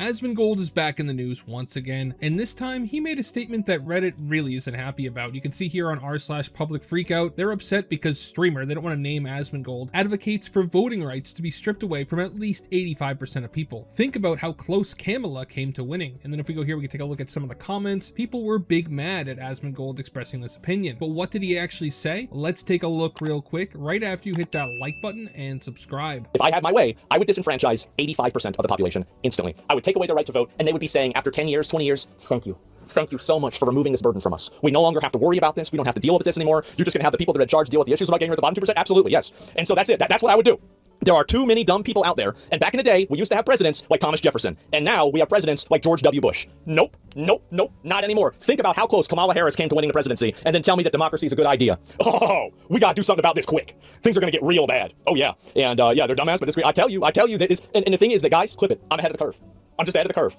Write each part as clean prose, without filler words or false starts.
Asmongold is back in the news once again, and this time he made a statement that Reddit really isn't happy about. You can see here on r/publicfreakout, they're upset because streamer, they don't want to name Asmongold, advocates for voting rights to be stripped away from at least 85% of people. Think about how close Kamala came to winning. And then if we go here, we can take a look at some of the comments. People were big mad at Asmongold expressing this opinion. But what did he actually say? Let's take a look real quick right after you hit that like button and subscribe. If I had my way, I would disenfranchise 85% of the population instantly. I would take away their right to vote, and they would be saying after 10 years, 20 years, thank you. Thank you so much for removing this burden from us. We no longer have to worry about this. We don't have to deal with this anymore. You're just going to have the people that are in charge deal with the issues about getting rid of the bottom 2%? Absolutely, yes. And so that's it. That's what I would do. There are too many dumb people out there. And back in the day, we used to have presidents like Thomas Jefferson. And now we have presidents like George W. Bush. Nope, nope, nope, not anymore. Think about how close Kamala Harris came to winning the presidency, and then tell me that democracy is a good idea. Oh, we got to do something about this quick. Things are going to get real bad. Oh, yeah. And yeah, they're dumbass, but disagree. I tell you that is, and the thing is that, guys, clip it. I'm ahead of the curve. I'm just ahead of the curve.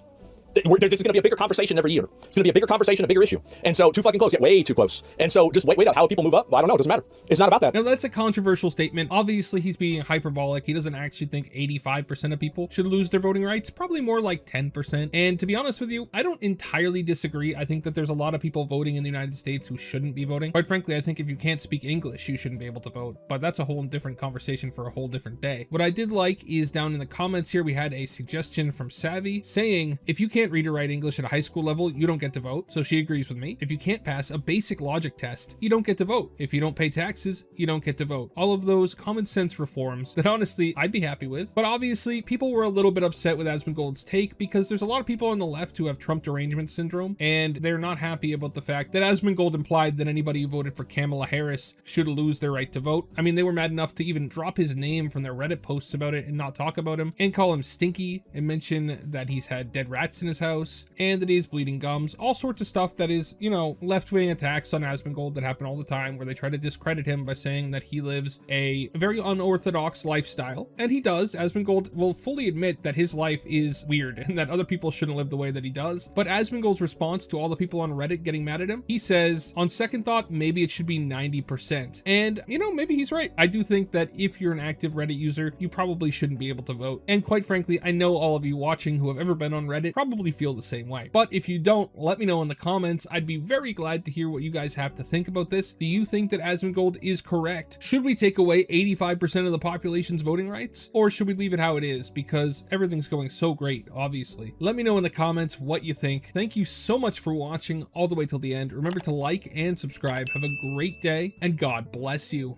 This is going to be a bigger conversation every year. It's going to be a bigger conversation, a bigger issue. And so too fucking close, yeah, way too close. And so just wait up. How people move up? Well, I don't know. It doesn't matter. It's not about that. Now that's a controversial statement. Obviously he's being hyperbolic. He doesn't actually think 85% of people should lose their voting rights, probably more like 10%. And to be honest with you, I don't entirely disagree. I think that there's a lot of people voting in the United States who shouldn't be voting. Quite frankly, I think if you can't speak English, you shouldn't be able to vote, but that's a whole different conversation for a whole different day. What I did like is down in the comments here, we had a suggestion from Savvy saying, if you can't read or write English at a high school level, you don't get to vote. So she agrees with me. If you can't pass a basic logic test, you don't get to vote. If you don't pay taxes, you don't get to vote. All of those common sense reforms that honestly I'd be happy with. But obviously people were a little bit upset with Asmongold's take because there's a lot of people on the left who have Trump derangement syndrome, and they're not happy about the fact that Asmongold implied that anybody who voted for Kamala Harris should lose their right to vote. I mean, they were mad enough to even drop his name from their Reddit posts about it and not talk about him and call him stinky and mention that he's had dead rats in his house and that he has bleeding gums, all sorts of stuff that is, you know, left-wing attacks on Asmongold that happen all the time where they try to discredit him by saying that he lives a very unorthodox lifestyle. And he does. Asmongold will fully admit that his life is weird and that other people shouldn't live the way that he does. But Asmongold's response to all the people on Reddit getting mad at him, he says, on second thought, maybe it should be 90%. And, you know, maybe he's right. I do think that if you're an active Reddit user, you probably shouldn't be able to vote. And quite frankly, I know all of you watching who have ever been on Reddit probably feel the same way. But if you don't, let me know in the comments. I'd be very glad to hear what you guys have to think about this. Do you think that Asmongold is correct? Should we take away 85% of the population's voting rights? Or should we leave it how it is? Because everything's going so great, obviously. Let me know in the comments what you think. Thank you so much for watching all the way till the end. Remember to like and subscribe. Have a great day, and God bless you.